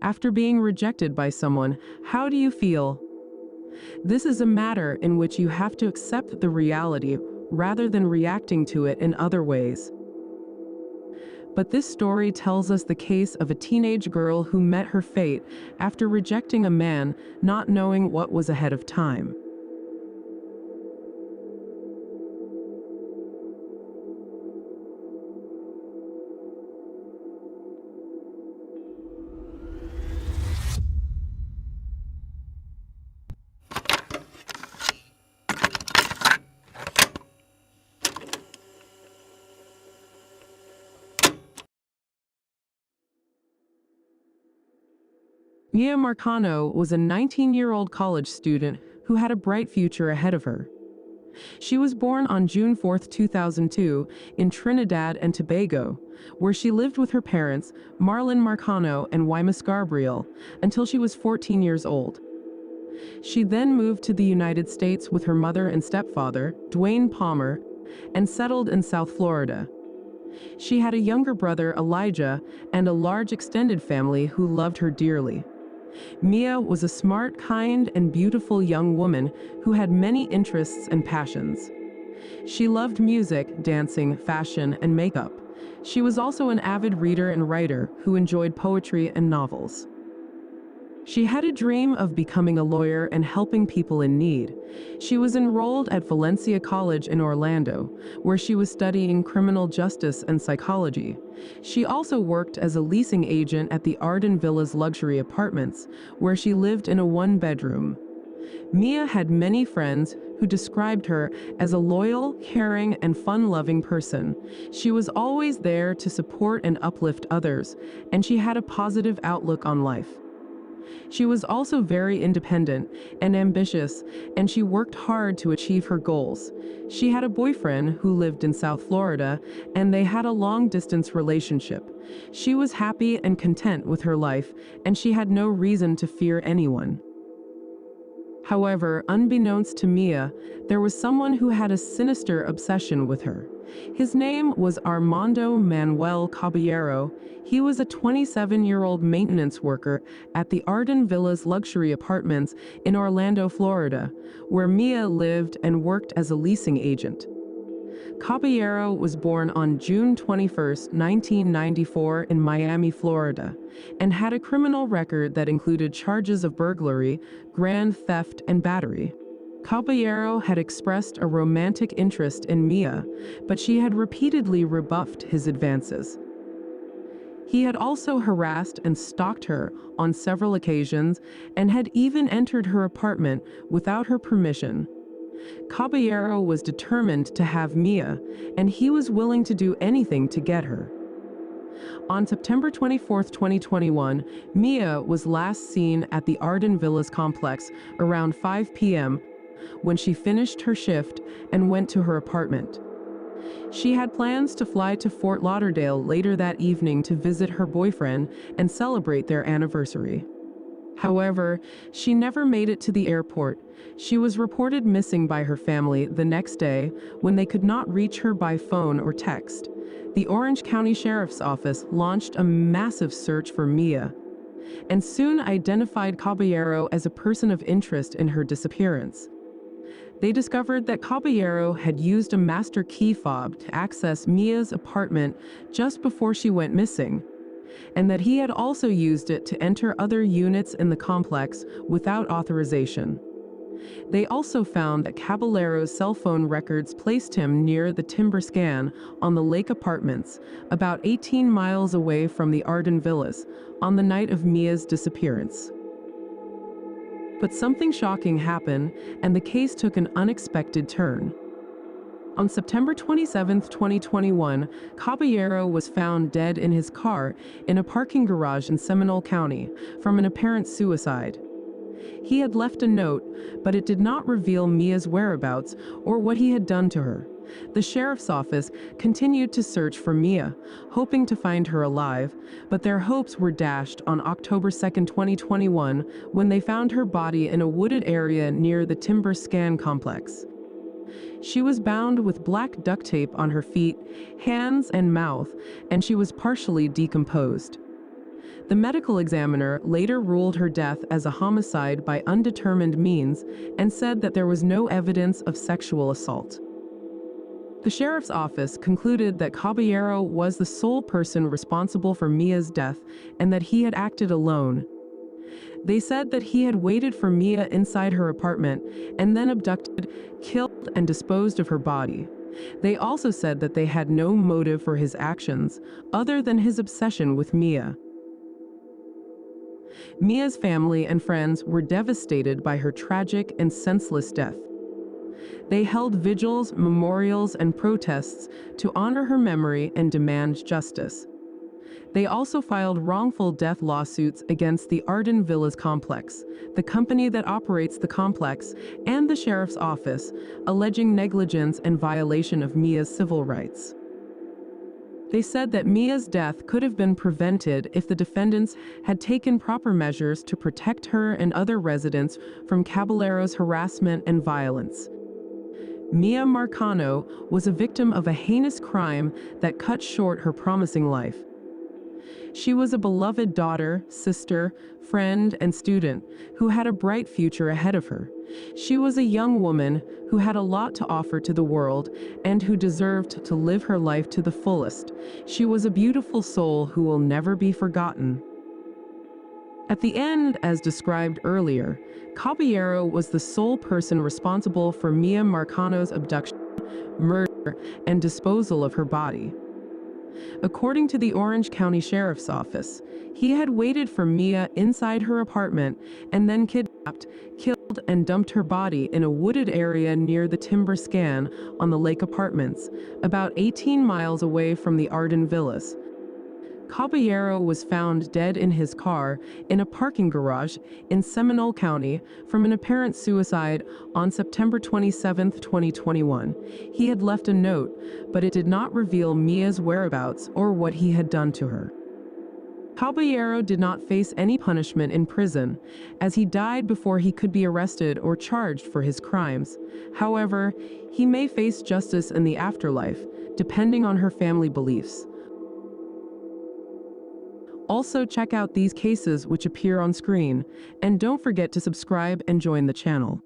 After being rejected by someone, how do you feel? This is a matter in which you have to accept the reality rather than reacting to it in other ways. But this story tells us the case of a teenage girl who met her fate after rejecting a man, not knowing what was ahead of time. Mia Marcano was a 19-year-old college student who had a bright future ahead of her. She was born on June 4, 2002, in Trinidad and Tobago, where she lived with her parents, Marlon Marcano and Wymus Gabriel, until she was 14 years old. She then moved to the United States with her mother and stepfather, Dwayne Palmer, and settled in South Florida. She had a younger brother, Elijah, and a large extended family who loved her dearly. Mia was a smart, kind, and beautiful young woman who had many interests and passions. She loved music, dancing, fashion, and makeup. She was also an avid reader and writer who enjoyed poetry and novels. She had a dream of becoming a lawyer and helping people in need. She was enrolled at Valencia College in Orlando, where she was studying criminal justice and psychology. She also worked as a leasing agent at the Arden Villas luxury apartments, where she lived in a one-bedroom. Mia had many friends who described her as a loyal, caring, and fun-loving person. She was always there to support and uplift others, and she had a positive outlook on life. She was also very independent and ambitious, and she worked hard to achieve her goals. She had a boyfriend who lived in South Florida, and they had a long-distance relationship. She was happy and content with her life, and she had no reason to fear anyone. However, unbeknownst to Mia, there was someone who had a sinister obsession with her. His name was Armando Manuel Caballero. He was a 27-year-old maintenance worker at the Arden Villas luxury apartments in Orlando, Florida, where Mia lived and worked as a leasing agent. Caballero was born on June 21, 1994 in Miami, Florida, and had a criminal record that included charges of burglary, grand theft, and battery. Caballero had expressed a romantic interest in Mia, but she had repeatedly rebuffed his advances. He had also harassed and stalked her on several occasions and had even entered her apartment without her permission. Caballero was determined to have Mia, and he was willing to do anything to get her. On September 24, 2021, Mia was last seen at the Arden Villas complex around 5 p.m. when she finished her shift and went to her apartment. She had plans to fly to Fort Lauderdale later that evening to visit her boyfriend and celebrate their anniversary. However, she never made it to the airport. She was reported missing by her family the next day when they could not reach her by phone or text. The Orange County Sheriff's Office launched a massive search for Mia and soon identified Caballero as a person of interest in her disappearance. They discovered that Caballero had used a master key fob to access Mia's apartment just before she went missing, and that he had also used it to enter other units in the complex without authorization. They also found that Caballero's cell phone records placed him near the Timber Scan on the Lake Apartments, about 18 miles away from the Arden Villas, on the night of Mia's disappearance. But something shocking happened, and the case took an unexpected turn. On September 27, 2021, Caballero was found dead in his car in a parking garage in Seminole County from an apparent suicide. He had left a note, but it did not reveal Mia's whereabouts or what he had done to her. The sheriff's office continued to search for Mia, hoping to find her alive, but their hopes were dashed on October 2, 2021, when they found her body in a wooded area near the Timber Scan complex. She was bound with black duct tape on her feet, hands, and mouth, and she was partially decomposed. The medical examiner later ruled her death as a homicide by undetermined means and said that there was no evidence of sexual assault. The sheriff's office concluded that Caballero was the sole person responsible for Mia's death and that he had acted alone. They said that he had waited for Mia inside her apartment and then abducted, killed, and disposed of her body. They also said that they had no motive for his actions other than his obsession with Mia. Mia's family and friends were devastated by her tragic and senseless death. They held vigils, memorials, and protests to honor her memory and demand justice. They also filed wrongful death lawsuits against the Arden Villas complex, the company that operates the complex, and the sheriff's office, alleging negligence and violation of Mia's civil rights. They said that Mia's death could have been prevented if the defendants had taken proper measures to protect her and other residents from Caballero's harassment and violence. Mia Marcano was a victim of a heinous crime that cut short her promising life. She was a beloved daughter, sister, friend, and student who had a bright future ahead of her. She was a young woman who had a lot to offer to the world and who deserved to live her life to the fullest. She was a beautiful soul who will never be forgotten. At the end, as described earlier, Caballero was the sole person responsible for Mia Marcano's abduction, murder, and disposal of her body. According to the Orange County Sheriff's Office, he had waited for Mia inside her apartment and then kidnapped, killed, and dumped her body in a wooded area near the Timber Scan on the Lake Apartments, about 18 miles away from the Arden Villas. Caballero was found dead in his car in a parking garage in Seminole County from an apparent suicide on September 27, 2021. He had left a note, but it did not reveal Mia's whereabouts or what he had done to her. Caballero did not face any punishment in prison, as he died before he could be arrested or charged for his crimes. However, he may face justice in the afterlife, depending on her family beliefs. Also, check out these cases which appear on screen, and don't forget to subscribe and join the channel.